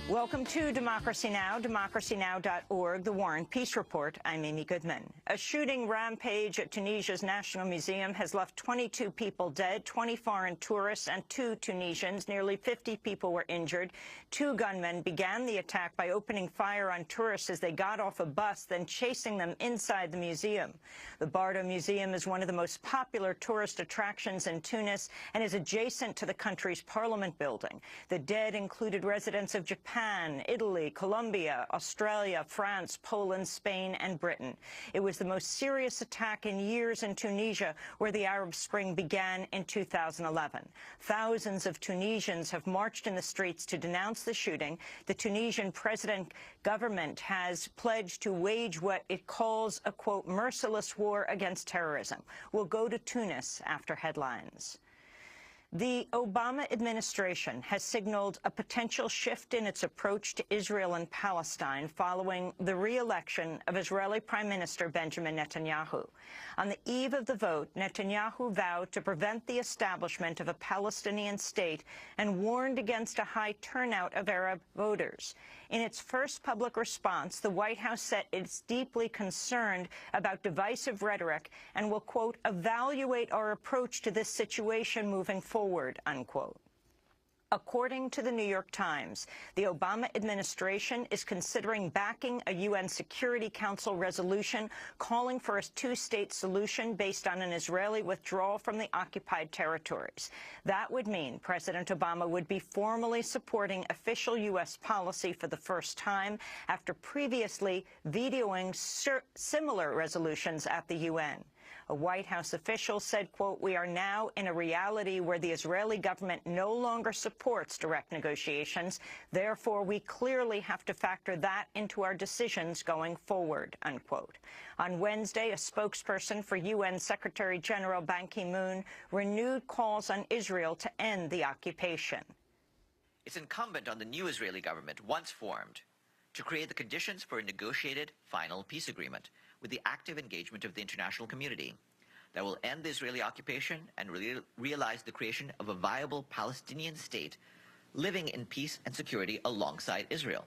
Welcome to Democracy Now!, democracynow.org, The War and Peace Report. I'm Amy Goodman. A shooting rampage at Tunisia's National Museum has left 22 people dead, 20 foreign tourists and 2 Tunisians. Nearly 50 people were injured. 2 gunmen began the attack by opening fire on tourists as they got off a bus, then chasing them inside the museum. The Bardo Museum is one of the most popular tourist attractions in Tunis and is adjacent to the country's parliament building. The dead included residents of Japan, Italy, Colombia, Australia, France, Poland, Spain, and Britain. It was the most serious attack in years in Tunisia, where the Arab Spring began in 2011. Thousands of Tunisians have marched in the streets to denounce the shooting. The Tunisian president government has pledged to wage what it calls a, quote, merciless war against terrorism. We'll go to Tunis after headlines. The Obama administration has signaled a potential shift in its approach to Israel and Palestine following the re-election of Israeli Prime Minister Benjamin Netanyahu. On the eve of the vote, Netanyahu vowed to prevent the establishment of a Palestinian state and warned against a high turnout of Arab voters. In its first public response, the White House said it's deeply concerned about divisive rhetoric and will, quote, evaluate our approach to this situation moving forward, unquote. According to the New York Times, the Obama administration is considering backing a UN Security Council resolution calling for a 2-state solution based on an Israeli withdrawal from the occupied territories. That would mean President Obama would be formally supporting official U.S. policy for the first time after previously vetoing similar resolutions at the UN. A White House official said, quote, we are now in a reality where the Israeli government no longer supports direct negotiations. Therefore, we clearly have to factor that into our decisions going forward, unquote. On Wednesday, a spokesperson for UN Secretary General Ban Ki-moon renewed calls on Israel to end the occupation. It's incumbent on the new Israeli government, once formed, to create the conditions for a negotiated final peace agreement with the active engagement of the international community that will end the Israeli occupation and realize the creation of a viable Palestinian state living in peace and security alongside Israel.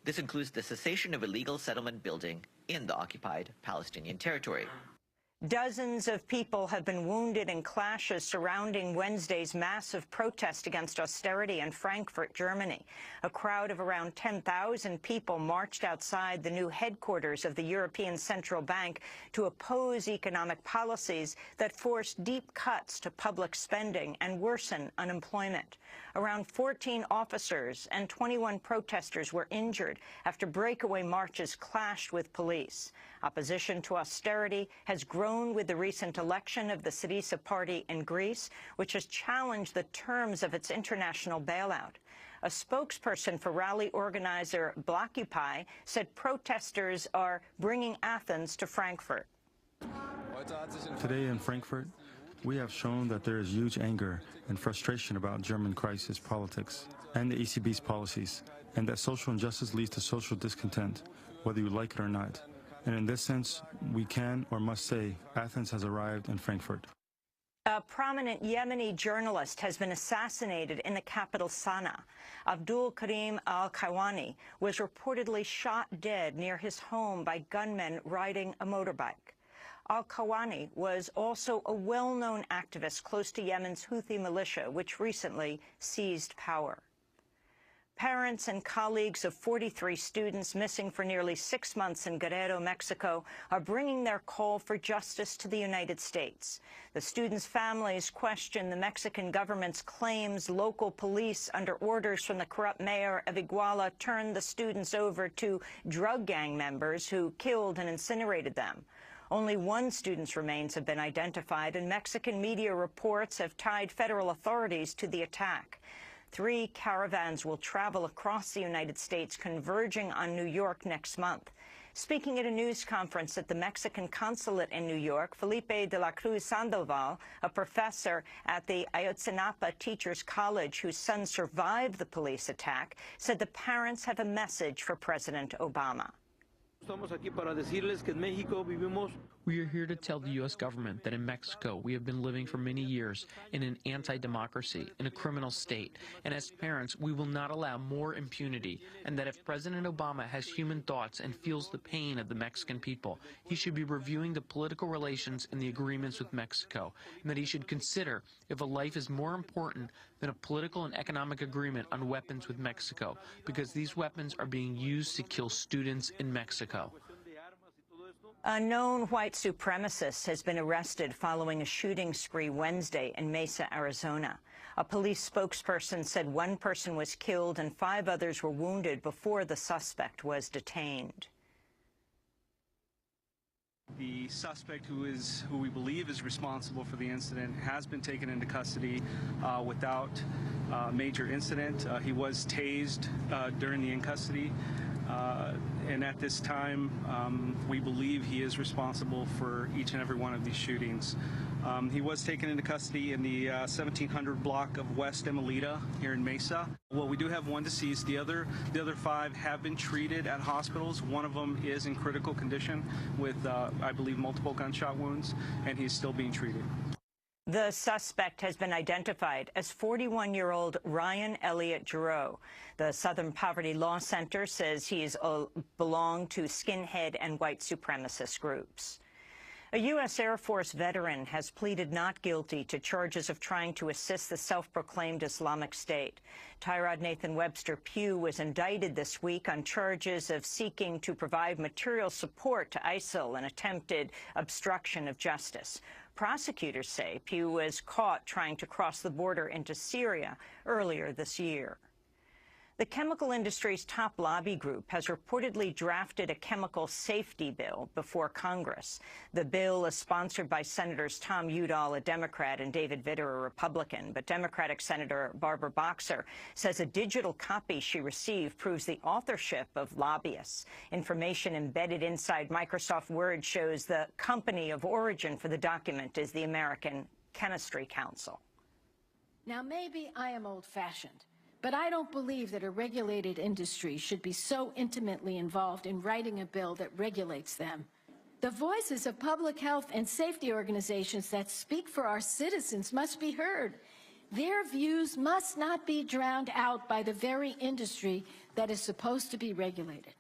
This includes the cessation of illegal settlement building in the occupied Palestinian territory. Dozens of people have been wounded in clashes surrounding Wednesday's massive protest against austerity in Frankfurt, Germany. A crowd of around 10,000 people marched outside the new headquarters of the European Central Bank to oppose economic policies that force deep cuts to public spending and worsen unemployment. Around 14 officers and 21 protesters were injured after breakaway marches clashed with police. Opposition to austerity has grown with the recent election of the Syriza party in Greece, which has challenged the terms of its international bailout. A spokesperson for rally organizer Blockupy said protesters are bringing Athens to Frankfurt. Today in Frankfurt, we have shown that there is huge anger and frustration about German crisis politics and the ECB's policies, and that social injustice leads to social discontent, whether you like it or not. And in this sense, we can or must say Athens has arrived in Frankfurt. A prominent Yemeni journalist has been assassinated in the capital Sana'a. Abdul Karim al-Khawani was reportedly shot dead near his home by gunmen riding a motorbike. Al-Khawani was also a well-known activist close to Yemen's Houthi militia, which recently seized power. Parents and colleagues of 43 students missing for nearly 6 months in Guerrero, Mexico, are bringing their call for justice to the United States. The students' families question the Mexican government's claims local police, under orders from the corrupt mayor of Iguala, turned the students over to drug gang members who killed and incinerated them. Only one student's remains have been identified, and Mexican media reports have tied federal authorities to the attack. 3 caravans will travel across the United States, converging on New York next month. Speaking at a news conference at the Mexican consulate in New York, Felipe de la Cruz Sandoval, a professor at the Ayotzinapa Teachers College whose son survived the police attack, said the parents have a message for President Obama. We are here to tell the U.S. government that in Mexico we have been living for many years in an anti-democracy, in a criminal state, and as parents we will not allow more impunity, and that if President Obama has human thoughts and feels the pain of the Mexican people, he should be reviewing the political relations and the agreements with Mexico, and that he should consider if a life is more important than a political and economic agreement on weapons with Mexico, because these weapons are being used to kill students in Mexico. A known white supremacist has been arrested following a shooting spree Wednesday in Mesa, Arizona. A police spokesperson said one person was killed and 5 others were wounded before the suspect was detained. The suspect, who we believe is responsible for the incident, has been taken into custody without major incident. He was tased during the in-custody. And at this time, we believe he is responsible for each and every one of these shootings. He was taken into custody in the 1700 block of West Emelita here in Mesa. Well, we do have one deceased. The other 5 have been treated at hospitals. One of them is in critical condition with, I believe, multiple gunshot wounds, and he's still being treated. The suspect has been identified as 41-year-old Ryan Elliott Giroux. The Southern Poverty Law Center says he belonged to skinhead and white supremacist groups. A U.S. Air Force veteran has pleaded not guilty to charges of trying to assist the self-proclaimed Islamic State. Tyrod Nathan Webster Pugh was indicted this week on charges of seeking to provide material support to ISIL and attempted obstruction of justice. Prosecutors say Pugh was caught trying to cross the border into Syria earlier this year. The chemical industry's top lobby group has reportedly drafted a chemical safety bill before Congress. The bill is sponsored by Senators Tom Udall, a Democrat, and David Vitter, a Republican. But Democratic Senator Barbara Boxer says a digital copy she received proves the authorship of lobbyists. Information embedded inside Microsoft Word shows the company of origin for the document is the American Chemistry Council. Now, maybe I am old-fashioned, but I don't believe that a regulated industry should be so intimately involved in writing a bill that regulates them. The voices of public health and safety organizations that speak for our citizens must be heard. Their views must not be drowned out by the very industry that is supposed to be regulated.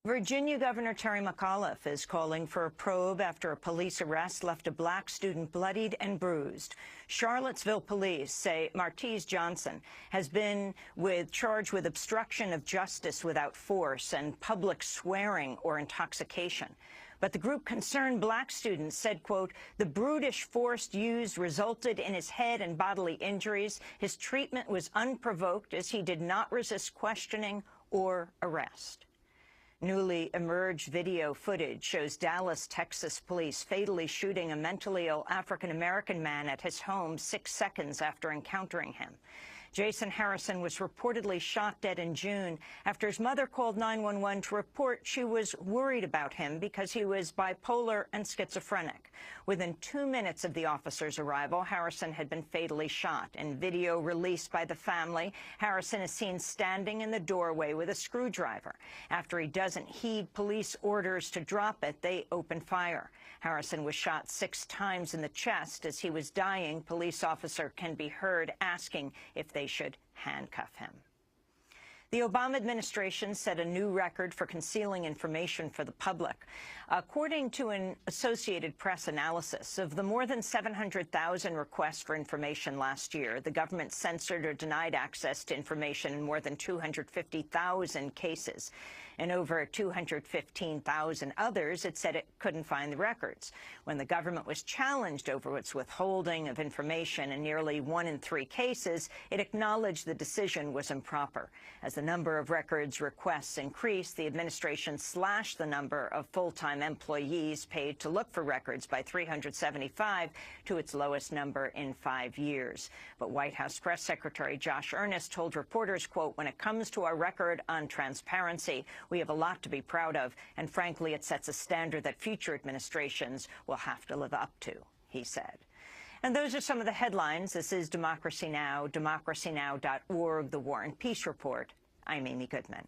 Virginia Governor Terry McAuliffe is calling for a probe after a police arrest left a black student bloodied and bruised. Charlottesville police say Martise Johnson has been charged with obstruction of justice without force and public swearing or intoxication. But the group concerned black students said, quote, the brutish force used resulted in his head and bodily injuries. His treatment was unprovoked as he did not resist questioning or arrest. Newly emerged video footage shows Dallas, Texas police fatally shooting a mentally ill African-American man at his home 6 seconds after encountering him. Jason Harrison was reportedly shot dead in June after his mother called 911 to report she was worried about him because he was bipolar and schizophrenic. Within 2 minutes of the officer's arrival, Harrison had been fatally shot. In video released by the family, Harrison is seen standing in the doorway with a screwdriver. After he doesn't heed police orders to drop it, they open fire. Harrison was shot 6 times in the chest. As he was dying, police officer can be heard asking if they should handcuff him. The Obama administration set a new record for concealing information for the public. According to an Associated Press analysis, of the more than 700,000 requests for information last year, the government censored or denied access to information in more than 250,000 cases. In over 215,000 others, it said it couldn't find the records. When the government was challenged over its withholding of information in nearly 1 in 3 cases, it acknowledged the decision was improper. As the number of records requests increased, the administration slashed the number of full-time employees paid to look for records by 375 to its lowest number in 5 years. But White House Press Secretary Josh Earnest told reporters, quote, when it comes to our record on transparency, we have a lot to be proud of, and frankly, it sets a standard that future administrations will have to live up to, he said. And those are some of the headlines. This is Democracy Now!, democracynow.org, The War and Peace Report. I'm Amy Goodman.